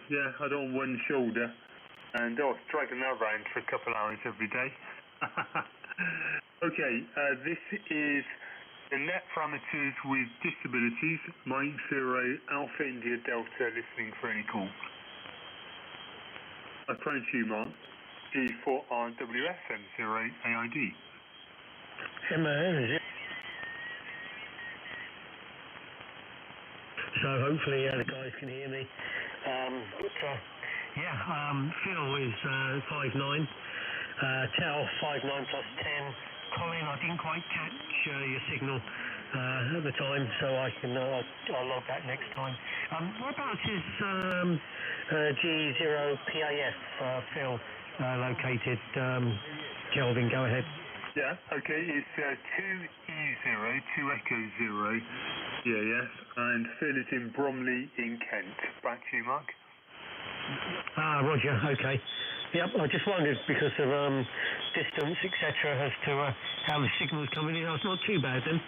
Yeah, I don't want one shoulder. And it's dragging that around for a couple hours every day. Okay, this is the net parameters with disabilities, Mike 0, Alpha India Delta, listening for any call. I phone to you, Mark. G4RWF M0AID. So hopefully the guys can hear me. Phil is 5'9", Tel 5'9" plus 10. Colin, I didn't quite catch your signal at the time, so I'll log that next time. Whereabouts is G0PAF, Phil, located? Kelvin, go ahead. Yeah, okay, it's 2E0, 2 Echo 0, yes, and Phil is in Bromley in Kent. Back to you, Mark. Roger, okay. Yep, I just wondered because of distance, etc., as to how the signal's coming in. It's not too bad then,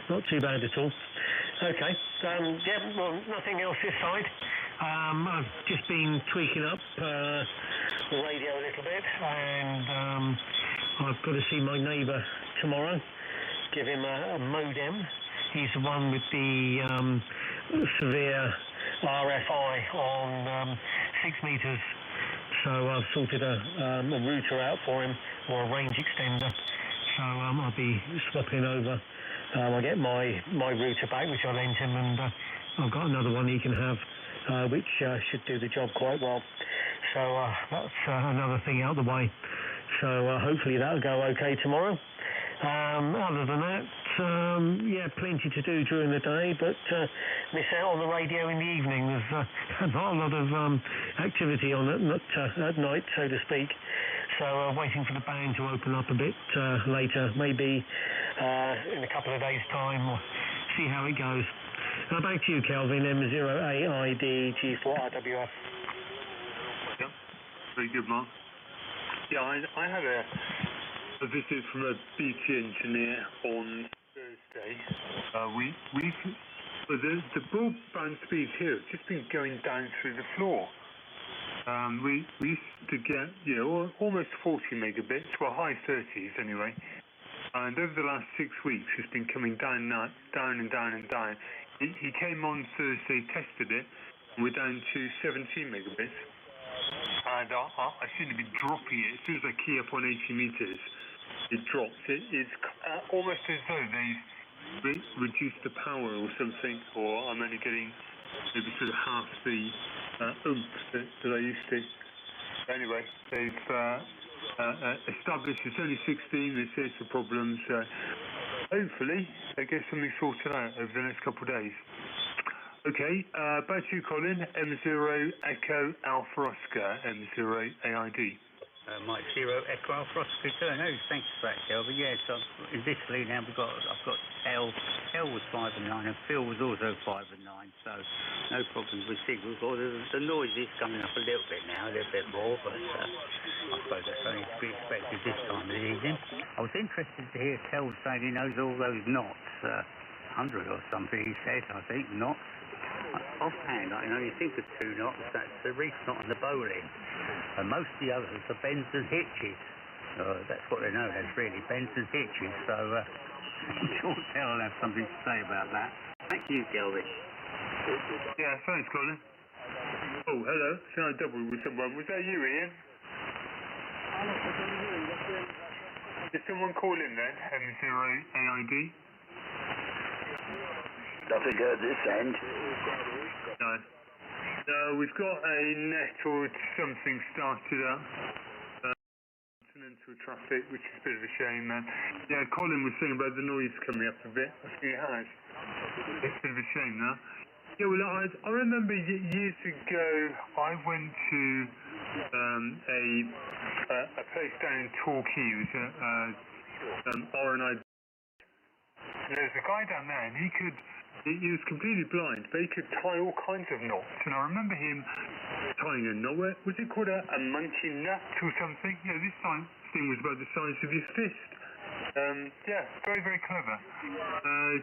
not too bad at all. Okay, well, nothing else this side. I've just been tweaking up the radio a little bit, and I've got to see my neighbour tomorrow, give him a modem. He's the one with the severe RFI on 6 metres. So I've sorted a router out for him, or a range extender. So I'll be swapping over. I get my router back, which I lent him, and I've got another one he can have, which should do the job quite well. So that's another thing out of the way. So hopefully that'll go okay tomorrow. Other than that, plenty to do during the day, but miss out on the radio in the evening. There's not a lot of activity on it at night, so to speak. So waiting for the band to open up a bit later, maybe in a couple of days' time, or see how it goes. Back to you, Kelvin, M0AID G4RWF. Yep, very good, Mark. Yeah, I had a visit from a BT engineer on Thursday. The broadband speeds here have just been going down through the floor. We used to get almost 40 megabits, well, high 30s anyway. And over the last 6 weeks, it's been coming down and down and down. He came on Thursday, tested it, and we're down to 17 megabits. And I seem to be dropping it. As soon as I key up on 80 meters, it drops. It's almost as though they've reduced the power or something, or I'm only getting maybe sort of half the oomph that I used to. Anyway, they've established it's only 16, they say it's a problem, so hopefully they get something sorted out over the next couple of days. Okay, back to you, Colin. M0 Echo Alpha Oscar, M0AID. Mike 0 Echo Alpha Oscar. No, thanks for that, Kelvin. Yes, in this lead now I've got L was 5 and 9, and Phil was also 5 and 9. So no problems with signals. Or the noise is coming up a little bit now, a little bit more, but I suppose that's only to be expected this time of the evening. I was interested to hear Tel saying he knows all those knots. 100 or something, he said, I think, knots. Offhand, I can only think of 2 knots. That's the reef knot and the bowline. And most of the others are bends and hitches. That's what they're known as, really, bends and hitches. So I'm sure Tel will have something to say about that. Thank you, Kelvin. Yeah, thanks, Colin. Oh, hello. So I doubled with someone. Was that you, Ian? Did someone call in then? M0AID? Nothing at this end. No, we've got a net or something started up. Continental traffic, which is a bit of a shame, man. Yeah, Colin was saying about the noise coming up a bit. I think it has. It's a bit of a shame now. Yeah, well, I remember years ago I went to a place down in Torquay. It was R&I. There's a guy down there, and he was completely blind, but he could tie all kinds of knots. And I remember him tying a knot. Was it called a monkey nut or something? Yeah, this thing was about the size of your fist. Yeah, very, very clever.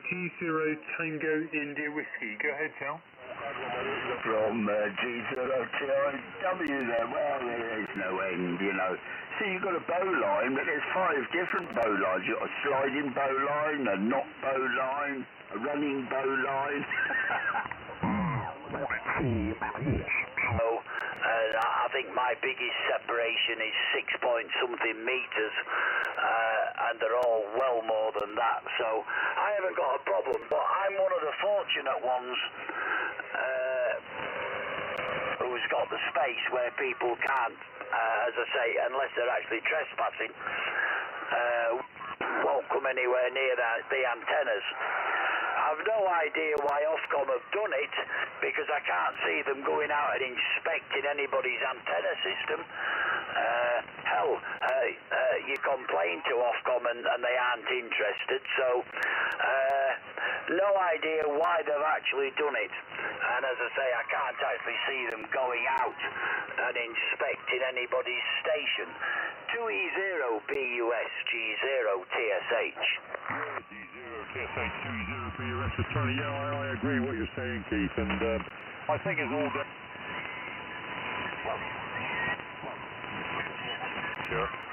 T0 Tango India Whiskey. Go ahead, Tel. From G0TIW there, well, there is no end, you know. See, you've got a bow line, but there's 5 different bow lines. You've got a sliding bow line, a knot bow line, a running bow line. I think my biggest separation is 6 point something meters, and they're all well more than that, so I haven't got a problem, but I'm one of the fortunate ones who's got the space where people can't, as I say, unless they're actually trespassing, won't come anywhere near the antennas. I've no idea why Ofcom have done it, because I can't see them going out and inspecting anybody's antenna system. You complain to Ofcom and they aren't interested, so no idea why they've actually done it. And as I say, I can't actually see them going out and inspecting anybody's station. 2E0BUSG0TSH. TSH 20 for your extra Charlie. Yeah, I agree what you're saying, Keith, and I think it's all done.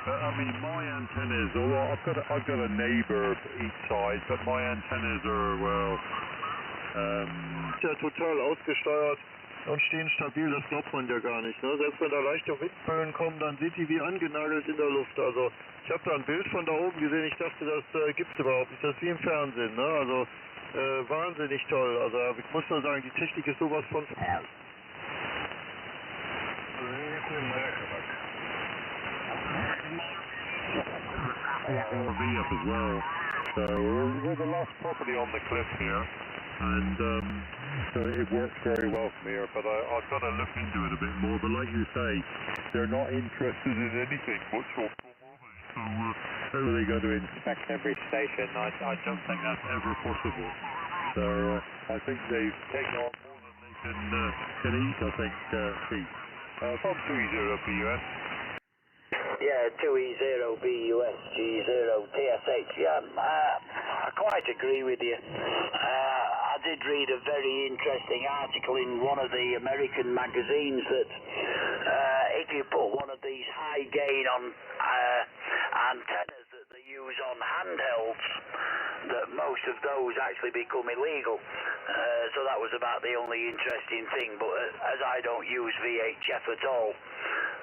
I mean, my antennas, I've got a neighbour each side, but my antennas are, well, ja total ausgesteuert und stehen stabil, das glaubt man ja gar nicht. Ne? Selbst wenn da leichte Windböen kommen, dann sind die wie angenagelt in der Luft. Also ich habe da ein Bild von da oben gesehen, ich dachte, das gibt's überhaupt nicht. Das ist wie im Fernsehen. Ne? Also wahnsinnig toll. Also ich muss nur sagen, die Technik ist sowas von... RV up as well. So we're the last property on the cliff here, and so it works very well from here. But I've got to look into it a bit more. But like you say, they're not interested in anything much or so how are they going to inspect every station? I don't think that's ever possible. So I think they've taken on more than they can eat. I think, Pete. From 20 for US. Yeah, 2E0BUSG0TSH. Yeah, I quite agree with you. I did read a very interesting article in one of the American magazines that if you put one of these high gain on antennas that they use on handhelds, that most of those actually become illegal. So that was about the only interesting thing. But as I don't use VHF at all,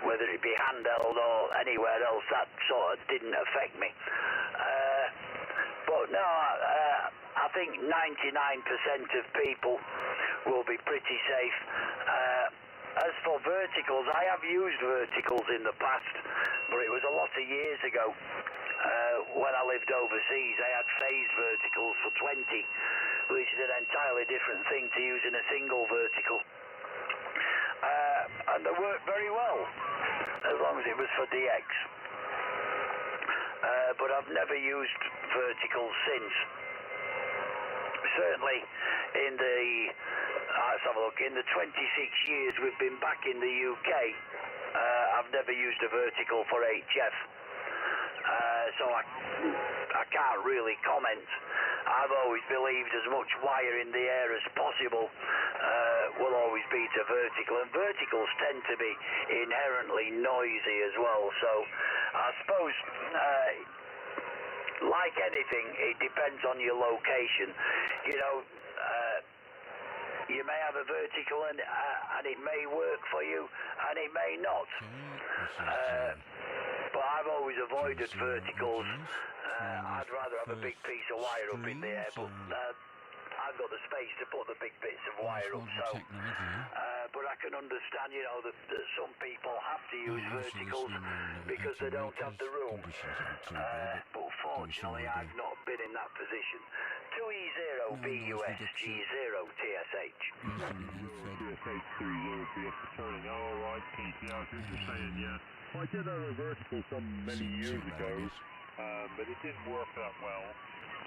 whether it be handheld or anywhere else, that sort of didn't affect me. But no, I think 99% of people will be pretty safe. As for verticals, I have used verticals in the past, but it was a lot of years ago. When I lived overseas, I had phase verticals for 20, which is an entirely different thing to using a single vertical. And they worked very well, as long as it was for DX. But I've never used verticals since. Certainly in the, let's have a look, in the 26 years we've been back in the UK, I've never used a vertical for HF. So I can't really comment. I've always believed as much wire in the air as possible will always beat a vertical, and verticals tend to be inherently noisy as well. So I suppose, like anything, it depends on your location. You know, you may have a vertical and it may work for you, and it may not. But I've always avoided verticals. I'd rather have a big piece of wire up in the air, but I've got the space to put the big bits of wire up, so but I can understand, you know, that some people have to use verticals because they don't have the room. But fortunately, I've not been in that position. 2E0BUSG0TSH. Alright, Keith, yeah, I see what you're saying, yeah. I did have a vertical many years ago, but it didn't work that well.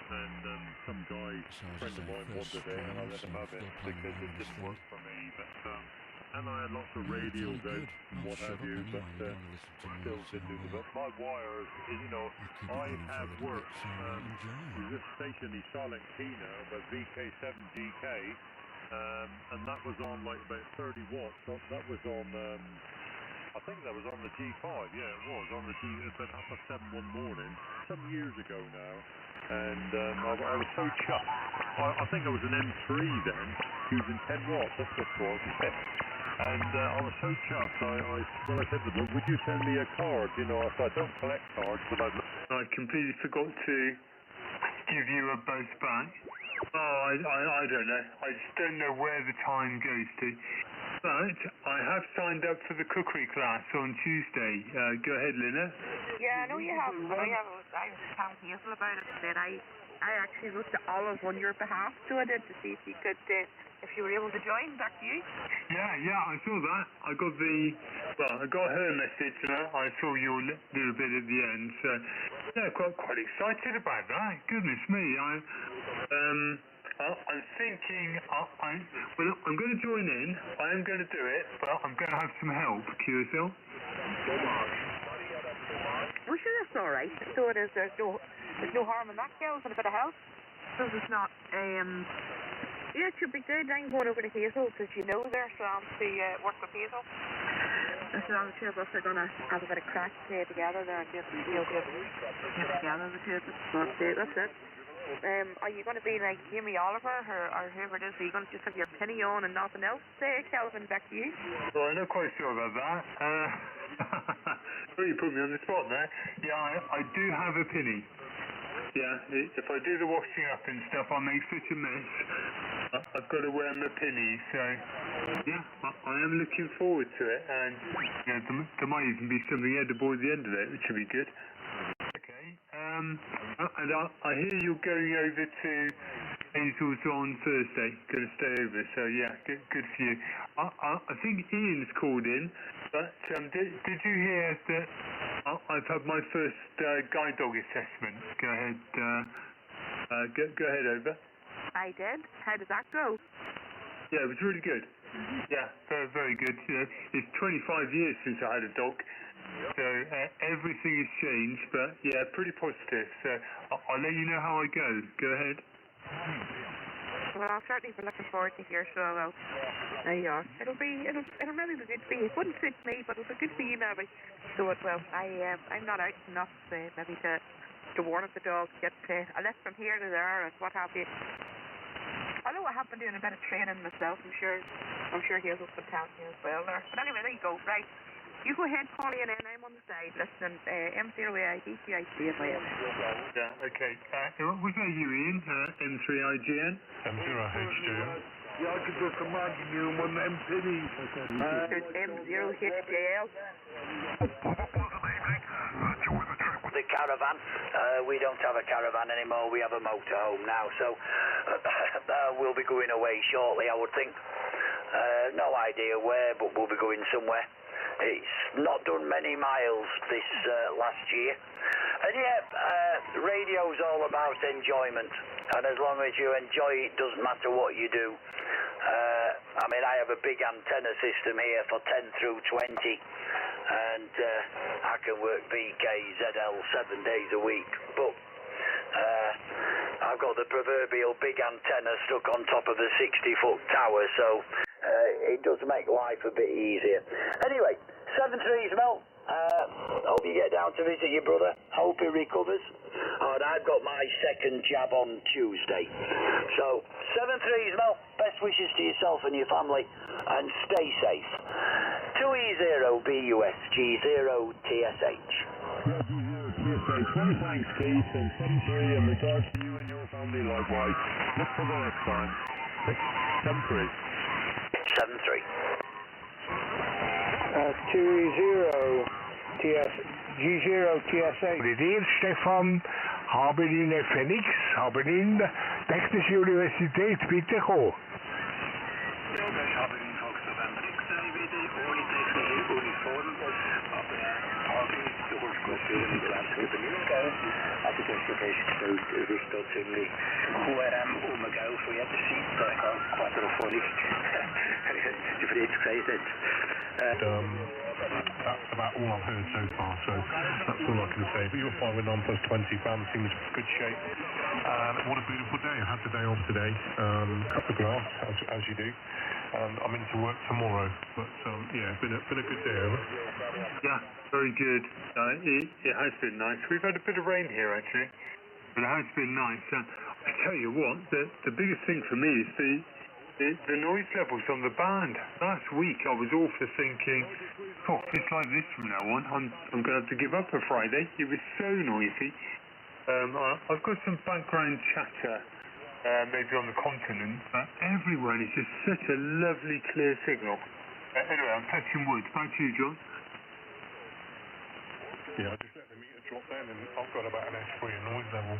And some guy, friend of mine, wanted it, and I let him have it because it didn't work for me. But and I had lots of radials out and what have you, but still didn't do it. But my wires, you know, I have worked. This station is Silent Tina, but VK7GK, and that was on like about 30 watts. That was on, I think that was on the G5, yeah it was, on the G, about 7:30 one morning, some years ago now, and I was so chuffed. I think I was an M3 then, using 10 watts, that's what it was, and I was so chuffed, I said to them, would you send me a card, you know, I don't collect cards, but I completely forgot to give you a buzz back. Oh, I don't know. I just don't know where the time goes to. But I have signed up for the cookery class on Tuesday. Go ahead, Lina. Yeah, I know you have. I was telling Hazel about it, and then I actually wrote to Olive on your behalf, so I did, to see if you could, if you were able to join. Back to you. Yeah, I saw that. I got her message, and I saw your little bit at the end. So, yeah, quite excited about that. Goodness me, I'm thinking, I'm going to join in. I am going to do it, but I'm going to have some help. QSL. Well, sure, that's all right. So it is. There's no harm in that, girls, and a bit of help. So it's not. Yeah, it should be good. I'm going over to Hazel, because you know there, so I'm to work with Hazel. And so I'm sure us are going to have a bit of crack together there and get together the two of us. But that's it. Are you going to be like Jamie Oliver or whoever it is? Are you going to just have your penny on and nothing else? Kelvin, back to you. Well, I'm not quite sure about that. Well, you put me on the spot there. Yeah, I do have a penny. Yeah, if I do the washing up and stuff, I'll make such a mess. I've got to wear my penny, so yeah, I am looking forward to it. And you know, there might even be something edible at the end of it, which would be good. Okay, and I hear you're going over to Hazel's on Thursday, going to stay over, so yeah, good for you. I think Ian's called in, but did you hear that I've had my first guide dog assessment? Go ahead, go ahead, over. I did. How did that go? Yeah, it was really good. Yeah, very, very good. It's 25 years since I had a dog, so everything has changed, but yeah, pretty positive. So I'll let you know how I go. Go ahead. Well, I'll certainly be looking forward to hear, so I will. There you are. It'll really be good for you. It wouldn't suit me, but it'll be good for you maybe. So it will. I'm not out enough maybe to warn if the dog gets unless from here to there and what have you. Although I have been doing a bit of training myself, I'm sure Hazel's been telling you as well there. But anyway, there you go. Right. You go ahead, Polly, and then I'm on the side listening. M0AIDCICFIS. Yeah, okay. Was that you, Ian? M3IGN? M0HJL. Ja, ik heb het gemaakt, you man, MPD. There's M0HJL. The caravan, we don't have a caravan anymore, we have a motorhome now, so we'll be going away shortly, I would think. No idea where, but we'll be going somewhere. It's not done many miles this last year. And yeah, radio's all about enjoyment, and as long as you enjoy it, doesn't matter what you do. I mean, I have a big antenna system here for 10 through 20, and I can work VKZL 7 days a week, but I've got the proverbial big antenna stuck on top of a 60-foot tower, so it does make life a bit easier. Anyway, 7-3's Mel. Hope you get down to visit your brother. Hope he recovers. And I've got my second jab on Tuesday. So, 7-3's Mel. Best wishes to yourself and your family. And stay safe. 2E0BUSG0TSH. Many thanks, Keith, and 7-3, and regards to you and your family likewise. Look for the next time. 7-3. 7-3. 2G0TSA. Meneer Stefan, haben in Phoenix, haben in Technische Universität, bitte go. Ja, das haben in Fox November XIWD ohne technische Uniform, aber du kommst gut führen mit der Leistung übernehmen, gell? Aber du hast ja festgestellt, es ist da ziemlich QRM gell, von jeder Seite, da ist Quadrophonik, wie Fritz gesagt hat. That's about all I've heard so far, so that's all I can say. But your 5 and 9 plus 20 van seems good shape. What a beautiful day. I had the day off today. Cut the grass, as you do. I'm into work tomorrow, but yeah, been a good day, over. Yeah, very good. It has been nice. We've had a bit of rain here, actually, but it has been nice. I tell you what, the biggest thing for me is the noise levels on the band. Last week I was all for thinking, oh, if it's like this from now on, I'm going to have to give up a Friday. It was so noisy. I've got some background chatter, maybe on the continent, but everywhere it's just such a lovely clear signal. Anyway, I'm touching wood. Back to you, John. Yeah, I just let the meter drop then, and I've got about an S3 noise level.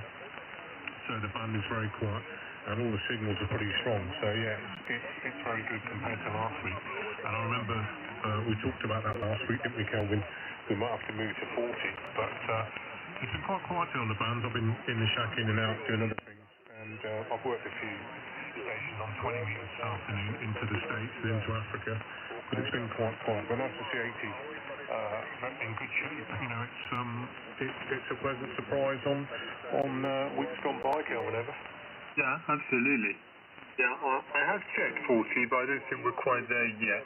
So the band is very quiet, and all the signals are pretty strong. So yeah, it's very good compared to last week. And I remember we talked about that last week, didn't we, Kelvin? We might have to move to 40, but it's been quite quiet on the bands. I've been in the shack in and out doing other things, and I've worked a few stations on 20 meters this afternoon into the States and into Africa, but it's been quite quiet. But nice to see 80 in good shape. You know, it's a pleasant surprise on weeks gone by, Kelvin, ever. Yeah, absolutely. Yeah, I have checked 40, but I don't think we're quite there yet.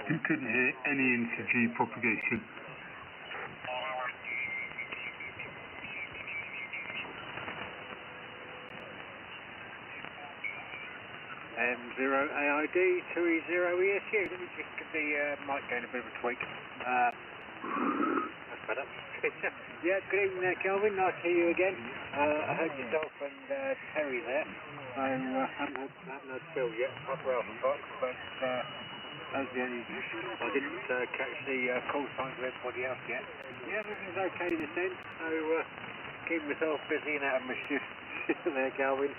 You couldn't hear any NCG propagation. M0 AID 2E0 ESU. Let me just give the mic going a bit of a tweak. That's better. Yeah, good evening there, Kelvin. Nice to hear you again. I heard yourself and Terry there. So haven't heard Phil yet, proper alpha box, but I didn't catch the call signs of everybody else yet. Yeah, everything's okay this end, so keeping myself busy and out of mischief there, Kelvin.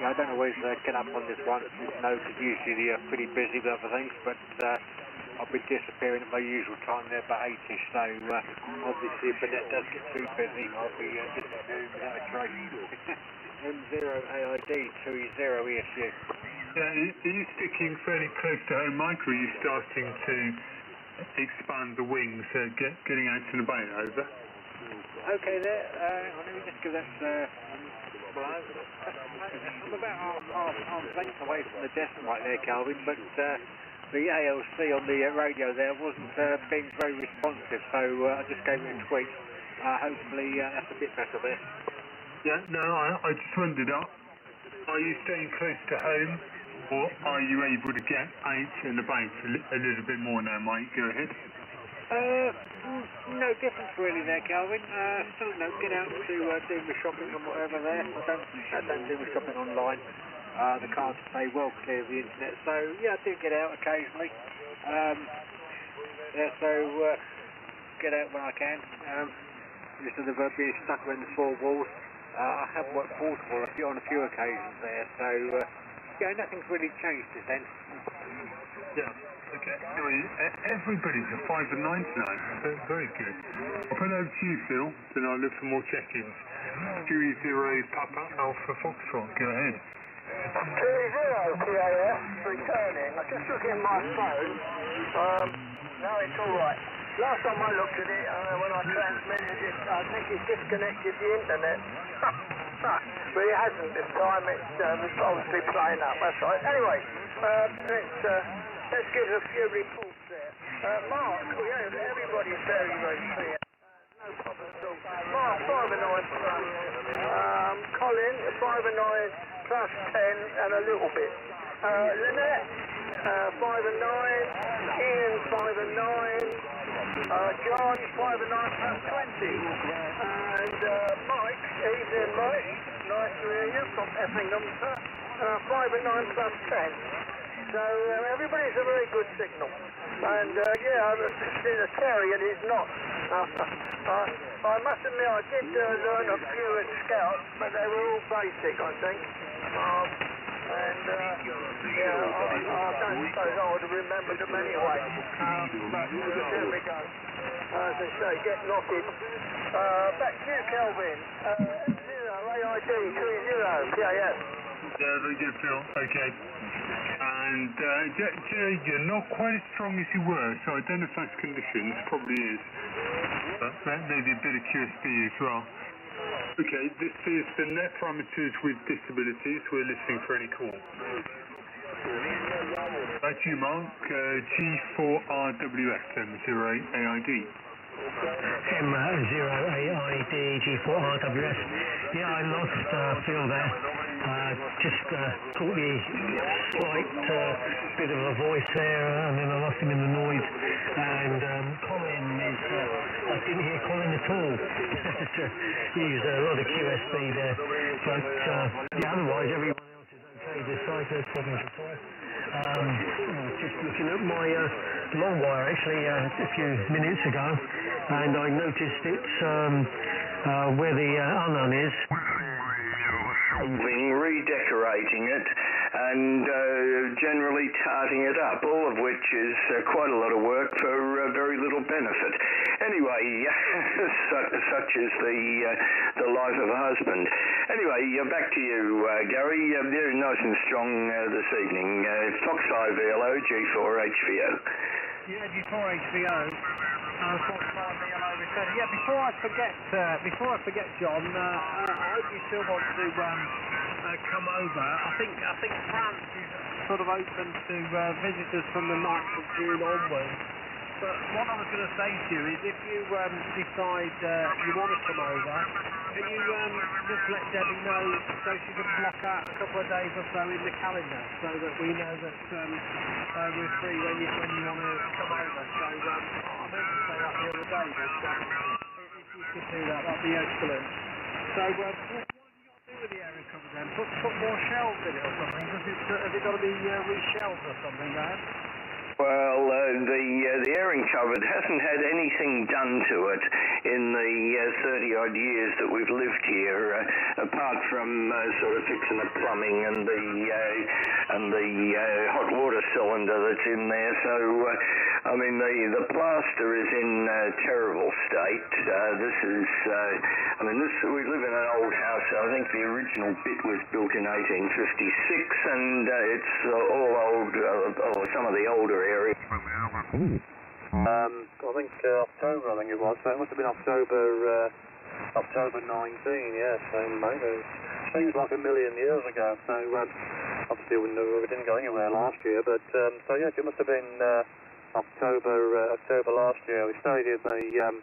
Yeah, I don't always get up on this one, because usually they're pretty busy with other things, but I've been disappearing at my usual time there about 8ish, so obviously if the net does get too busy, I'll be disappearing without a trace. M0 AID 2E0 ESU. Yeah, are you sticking fairly close to home, Mike, or are you starting to expand the wings, getting out and about, over? Okay there, let me just give that I'm about arm's length away from the desk right there, Calvin, but the ALC on the radio there wasn't being very responsive, so I just gave it a tweak. Hopefully that's a bit better there. Yeah, no, I just wondered, are you staying close to home, or are you able to get out and about a little bit more now, Mike? Go ahead. No difference really there, Calvin. Still get out to do my shopping and whatever there. I don't do my shopping online. The cards stay well clear of the internet, so yeah, I do get out occasionally. Yeah, so get out when I can. Instead of being stuck around the four walls. I have worked portable on a few occasions there, so yeah, nothing's really changed since then. Yeah. Okay. Anyway, everybody's at 5 and 9 tonight. Very good. I'll put over to you, Phil, then I'll look for more check-ins. 2E0 Papa Alpha Foxtrot. Go ahead. 2E0 PAF returning. I just looked in my phone. No, it's all right. Last time I looked at it, when I transmitted it, I think it disconnected the internet. But it hasn't this time. It's obviously playing up. That's right. Anyway, let's get a few reports there. Mark, everybody's very, very clear. No problem at all. Mark, 5 and 9 plus. Colin, 5 and 9 plus 10 and a little bit. Lynette, 5 and 9. Ian, 5 and 9. John, 5 and 9 plus 20. And Mike, evening Mike, nice to hear you from Effingham, sir. 5 and 9 plus 10. So everybody's a very good signal. And yeah, I've seen a Terry and he's not. I must admit I did learn a few at Scouts, but they were all basic, I think. And yeah, I don't suppose I would have remembered them anyway. But there we go. As I say, get knotted. Back to you, Kelvin. M0 AID 30 PAF. Yeah, very good, Phil. Okay. And you're not quite as strong as you were, so I don't know if that's conditions, probably is. But that may be a bit of QSB as well. Okay, this is the net parameters with disabilities. We're listening for any call. Back to you, Mark. G4RWS, M08AID. M08AID, G4RWS. Yeah, I lost Phil there. Just caught the slight bit of a voice there, and then I lost him in the noise. And Colin is, I didn't hear Colin at all. He used a lot of QSB there. But yeah, otherwise everyone else is okay this side, no problems at all. Just looking at my long wire actually a few minutes ago, and I noticed it's where the unknown is. Redecorating it and generally tarting it up, all of which is quite a lot of work for very little benefit. Anyway, such is the life of a husband. Anyway, back to you, Gary. Very nice and strong this evening. Fox 5 VLO, G4HVO. Yeah, G4HVO. Fox 5 VLO returning. Yeah, before I forget, John, I hope you still want to come over. I think France is sort of open to visitors from the 9th of June onwards. But what I was going to say to you is if you decide you want to come over, can you just let Debbie know so she can block out a couple of days or so in the calendar so that we know that we're free when you want to come over. So I meant to say that the other day, but if you could do that, that'd be excellent. So what have you got to do with the area cover then? Put more shelves in it or something? Has it got to be re-shelved or something there? Well, the airing cupboard hasn't had anything done to it in the 30-odd years that we've lived here, apart from sort of fixing the plumbing and the hot water cylinder that's in there. So, I mean, the plaster is in a terrible state. We live in an old house. I think the original bit was built in 1856, and it's all old, or some of the older areas. I think October, it was. So it must have been October 19, yeah, so maybe. Seems like a million years ago, so obviously we didn't go anywhere last year, but so yes, it must have been October last year. We stayed in the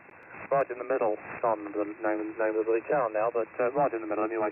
right in the middle. I can't remember the name of the town now, but right in the middle anyway.